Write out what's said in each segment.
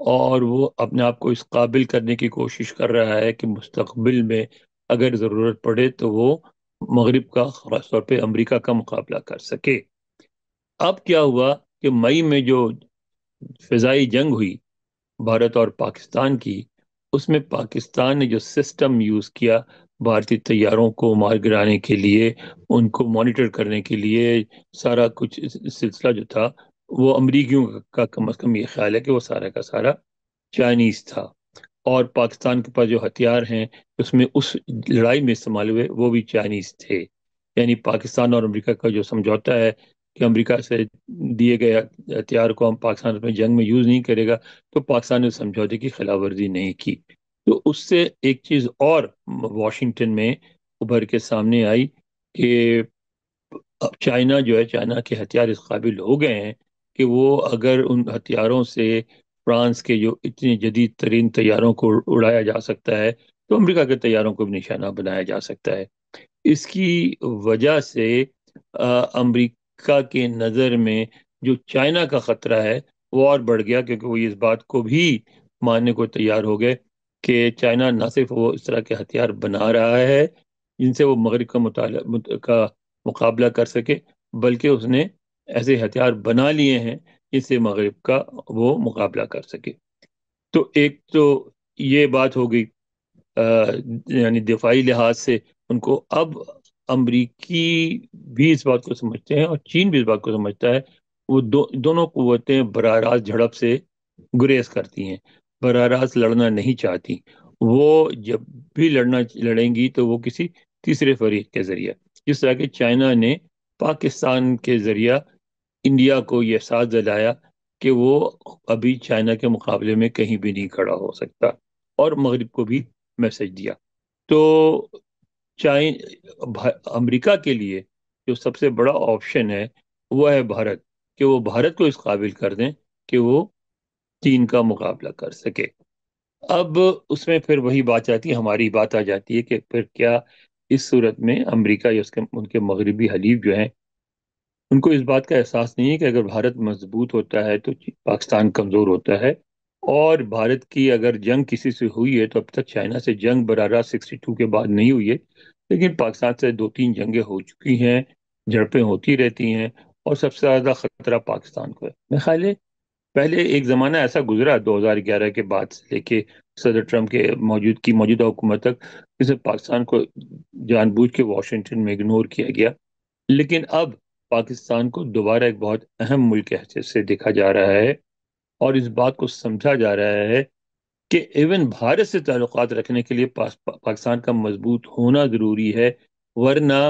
اور وہ اپنے آپ کو اس قابل کرنے کی کوشش کر رہا ہے کہ مستقبل میں اگر ضرورت پڑے تو وہ مغرب کا، خاص طور پہ امریکہ کا مقابلہ کر سکے۔ اب کیا ہوا کہ مئی میں جو فضائی جنگ ہوئی بھارت اور پاکستان کی، اس میں پاکستان نے جو سسٹم یوز کیا بھارتی طیاروں کو مار گرانے کے لیے، ان کو مانیٹر کرنے کے لیے، سارا کچھ سلسلہ جو تھا، وہ امریکیوں کا کم از کم یہ خیال ہے کہ وہ سارا کا سارا چائنیز تھا۔ اور پاکستان کے پاس جو ہتھیار ہیں اس میں اس لڑائی میں استعمال ہوئے وہ بھی چائنیز تھے۔ یعنی پاکستان اور امریکہ کا جو سمجھوتا ہے کہ امریکہ سے دیے گئے ہتھیار کو ہم پاکستان اپنے جنگ میں یوز نہیں کرے گا، تو پاکستان نے اس سمجھوتے کی خلاف ورزی نہیں کی۔ تو اس سے ایک چیز اور واشنگٹن میں ابھر کے سامنے آئی کہ اب چائنا جو ہے، چائنا کے ہتھیار اس قابل ہو گئے ہیں کہ وہ اگر ان ہتھیاروں سے فرانس کے جو اتنے جدید ترین طیاروں کو اڑایا جا سکتا ہے، تو امریکہ کے طیاروں کو بھی نشانہ بنایا جا سکتا ہے۔ اس کی وجہ سے امریکہ کے نظر میں جو چائنا کا خطرہ ہے وہ اور بڑھ گیا، کیونکہ وہ اس بات کو بھی ماننے کو تیار ہو گئے کہ چائنا نہ صرف وہ اس طرح کے ہتھیار بنا رہا ہے جن سے وہ مغرب کا مقابلہ کر سکے، بلکہ اس نے ایسے ہتھیار بنا لیے ہیں جس سے مغرب کا وہ مقابلہ کر سکے۔ تو ایک تو یہ بات ہو گئی، آ، یعنی دفاعی لحاظ سے ان کو اب امریکی بھی اس بات کو سمجھتے ہیں اور چین بھی اس بات کو سمجھتا ہے، وہ دونوں قوتیں براہ راست جھڑپ سے گریز کرتی ہیں، براہ راست لڑنا نہیں چاہتی۔ وہ جب بھی لڑیں گی تو وہ کسی تیسرے فریق کے ذریعے، جس طرح کہ چائنا نے پاکستان کے ذریعہ انڈیا کو یہ احساس دلایا کہ وہ ابھی چائنا کے مقابلے میں کہیں بھی نہیں کھڑا ہو سکتا، اور مغرب کو بھی میسج دیا۔ تو چائن امریکہ کے لیے جو سب سے بڑا آپشن ہے وہ ہے بھارت، کہ وہ بھارت کو اس قابل کر دیں کہ وہ چین کا مقابلہ کر سکے۔ اب اس میں پھر وہی بات آتی ہے، ہماری بات آ جاتی ہے کہ پھر کیا اس صورت میں امریکہ یا ان کے مغربی حلیف جو ہیں، ان کو اس بات کا احساس نہیں ہے کہ اگر بھارت مضبوط ہوتا ہے تو پاکستان کمزور ہوتا ہے؟ اور بھارت کی اگر جنگ کسی سے ہوئی ہے تو اب تک چائنا سے جنگ براہ راست 62 کے بعد نہیں ہوئی ہے، لیکن پاکستان سے 2-3 جنگیں ہو چکی ہیں، جھڑپیں ہوتی رہتی ہیں، اور سب سے زیادہ خطرہ پاکستان کو ہے۔ میرے خیال ہے پہلے ایک زمانہ ایسا گزرا 2011 کے بعد سے لے کے صدر ٹرمپ کے موجودہ حکومت تک، جسے پاکستان کو جان بوجھ کے واشنگٹن میں اگنور کیا گیا، لیکن اب پاکستان کو دوبارہ ایک بہت اہم ملک کی حیثیت سے دیکھا جا رہا ہے، اور اس بات کو سمجھا جا رہا ہے کہ ایون بھارت سے تعلقات رکھنے کے لیے پاکستان کا مضبوط ہونا ضروری ہے، ورنہ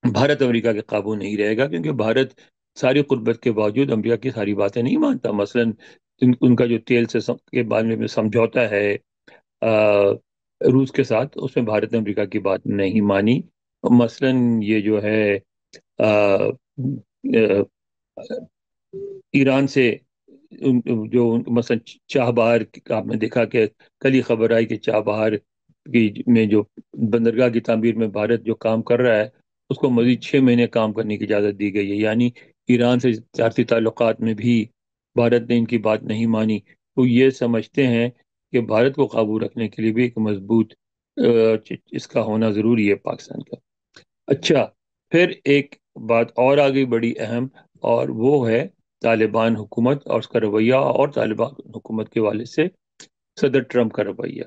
بھارت امریکہ کے قابو نہیں رہے گا، کیونکہ بھارت ساری قربت کے باوجود امریکہ کی ساری باتیں نہیں مانتا۔ مثلا ان کا جو تیل سے کے بارے میں سمجھوتا ہے آ، روس کے ساتھ، اس میں بھارت نے امریکہ کی بات نہیں مانی۔ مثلا یہ جو ہے آ، آ، ایران سے جو مثلا چابہار کا آپ نے دیکھا کہ کل ہی خبر آئی کہ چابہار میں جو بندرگاہ کی تعمیر میں بھارت جو کام کر رہا ہے، اس کو مزید 6 مہینے کام کرنے کی اجازت دی گئی ہے۔ یعنی ایران سے تجارتی تعلقات میں بھی بھارت نے ان کی بات نہیں مانی۔ تو یہ سمجھتے ہیں کہ بھارت کو قابو رکھنے کے لیے بھی ایک مضبوط اس کا ہونا ضروری ہے پاکستان کا۔ اچھا، پھر ایک بات اور آگئی بڑی اہم، اور وہ ہے طالبان حکومت اور اس کا رویہ، اور طالبان حکومت کے والے سے صدر ٹرمپ کا رویہ۔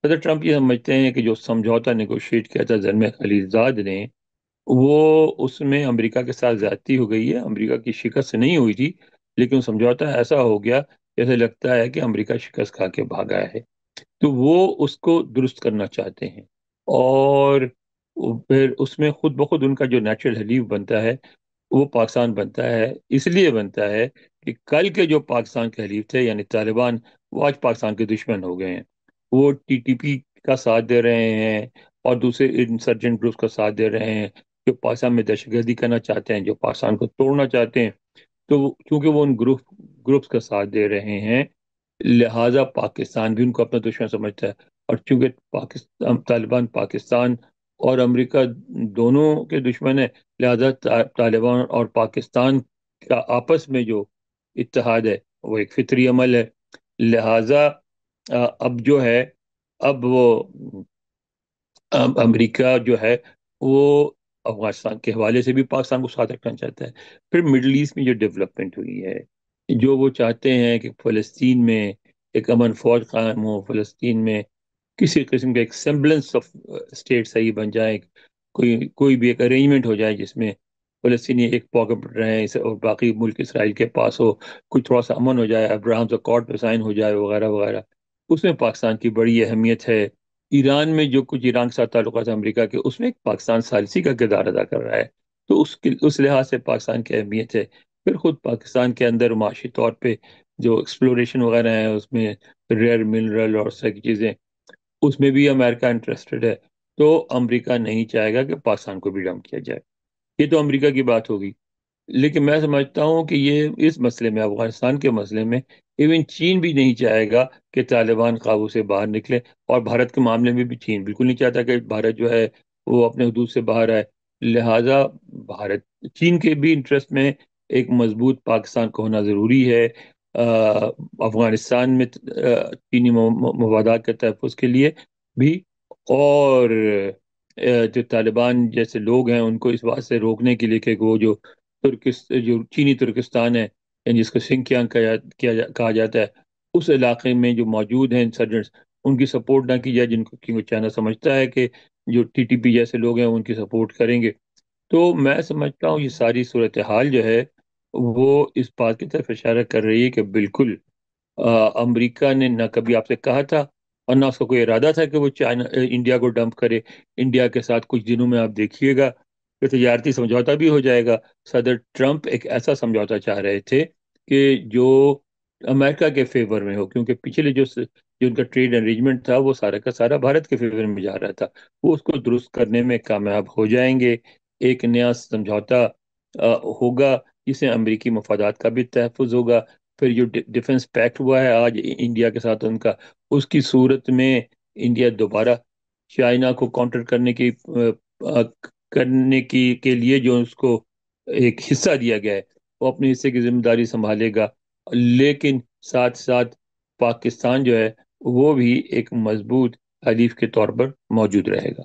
صدر ٹرمپ یہ سمجھتے ہیں کہ جو سمجھوتا نیگوشیٹ کیا تھا زلمہ خلیلزاد نے، وہ اس میں امریکہ کے ساتھ زیادتی ہو گئی ہے، امریکہ کی شکست نہیں ہوئی تھی، لیکن سمجھوتا ایسا ہو گیا جیسے لگتا ہے کہ امریکہ شکست کھا کے بھاگا ہے، تو وہ اس کو درست کرنا چاہتے ہیں۔ اور پھر اس میں خود بخود ان کا جو نیچرل حلیف بنتا ہے وہ پاکستان بنتا ہے، اس لیے بنتا ہے کہ کل کے جو پاکستان کے حلیف تھے یعنی طالبان، وہ آج پاکستان کے دشمن ہو گئے ہیں۔ وہ ٹی ٹی پی کا ساتھ دے رہے ہیں اور دوسرے انسرجنٹ گروپس کا ساتھ دے رہے ہیں جو پاکستان میں دہشت گردی کرنا چاہتے ہیں، جو پاکستان کو توڑنا چاہتے ہیں۔ تو چونکہ وہ ان گروپس کا ساتھ دے رہے ہیں، لہٰذا پاکستان بھی ان کو اپنا دشمن سمجھتا ہے، اور چونکہ طالبان پاکستان اور امریکہ دونوں کے دشمن ہیں، لہذا طالبان اور پاکستان کا آپس میں جو اتحاد ہے وہ ایک فطری عمل ہے، لہذا اب جو ہے، اب وہ امریکہ جو ہے وہ افغانستان کے حوالے سے بھی پاکستان کو ساتھ رکھنا چاہتا ہے. پھر مڈل ایسٹ میں جو ڈیولپمنٹ ہوئی ہے، جو وہ چاہتے ہیں کہ فلسطین میں ایک امن فوج قائم ہو، فلسطین میں کسی قسم کا ایک سیمبلنس آف اسٹیٹ صحیح بن جائے، کوئی بھی ایک ارینجمنٹ ہو جائے جس میں فلسطینی ایک پاکٹ رہیں اور باقی ملک اسرائیل کے پاس ہو، کوئی تھوڑا سا امن ہو جائے، ابراہم اکارڈ پہ سائن ہو جائے وغیرہ وغیرہ. اس میں پاکستان کی بڑی اہمیت ہے. ایران میں جو کچھ ایران کے ساتھ تعلقات ہیں امریکہ کے، اس میں پاکستان ثالثی کا کردار ادا کر رہا ہے. تو اس لحاظ سے پاکستان کی اہمیت ہے. پھر خود پاکستان کے اندر معاشی طور پہ جو ایکسپلوریشن وغیرہ ہیں، اس میں ریئر منرل اور ساری چیزیں، اس میں بھی امریکہ انٹرسٹڈ ہے. تو امریکہ نہیں چاہے گا کہ پاکستان کو بھی ڈمپ کیا جائے. یہ تو امریکہ کی بات ہوگی. لیکن میں سمجھتا ہوں کہ یہ اس مسئلے میں، افغانستان کے مسئلے میں، ایون چین بھی نہیں چاہے گا کہ طالبان قابو سے باہر نکلے. اور بھارت کے معاملے میں بھی چین بالکل نہیں چاہتا کہ بھارت جو ہے وہ اپنے حدود سے باہر آئے. لہذا بھارت، چین کے بھی انٹرسٹ میں ایک مضبوط پاکستان کو ہونا ضروری ہے. افغانستان میں چینی مفادات کے تحفظ کے لیے بھی، اور جو طالبان جیسے لوگ ہیں ان کو اس بات سے روکنے کے لیے کہ وہ جو جو چینی ترکستان ہے، یعنی جس کو سنکیانگ کہا جاتا ہے، اس علاقے میں جو موجود ہیں انسرجنٹس، ان کی سپورٹ نہ کی جائے، جن کو کیونکہ چائنا سمجھتا ہے کہ جو ٹی ٹی پی جیسے لوگ ہیں ان کی سپورٹ کریں گے. تو میں سمجھتا ہوں یہ ساری صورتحال جو ہے وہ اس بات کی طرف اشارہ کر رہی ہے کہ بالکل امریکہ نے نہ کبھی آپ سے کہا تھا اور نہ اس کا کوئی ارادہ تھا کہ وہ انڈیا کو ڈمپ کرے. انڈیا کے ساتھ کچھ دنوں میں آپ دیکھیے گا کہ تجارتی سمجھوتا بھی ہو جائے گا. صدر ٹرمپ ایک ایسا سمجھوتا چاہ رہے تھے کہ جو امریکہ کے فیور میں ہو، کیونکہ پچھلے جو ان کا ٹریڈ ارینجمنٹ تھا وہ سارا کا سارا بھارت کے فیور میں جا رہا تھا. وہ اس کو درست کرنے میں کامیاب ہو جائیں گے. ایک نیا سمجھوتا ہوگا جس سے امریکی مفادات کا بھی تحفظ ہوگا. پھر جو ڈیفنس پیکٹ ہوا ہے آج انڈیا کے ساتھ ان کا، اس کی صورت میں انڈیا دوبارہ چائنا کو کاؤنٹر کرنے کی کے لیے جو اس کو ایک حصہ دیا گیا ہے، وہ اپنے حصے کی ذمہ داری سنبھالے گا. لیکن ساتھ ساتھ پاکستان جو ہے وہ بھی ایک مضبوط حلیف کے طور پر موجود رہے گا.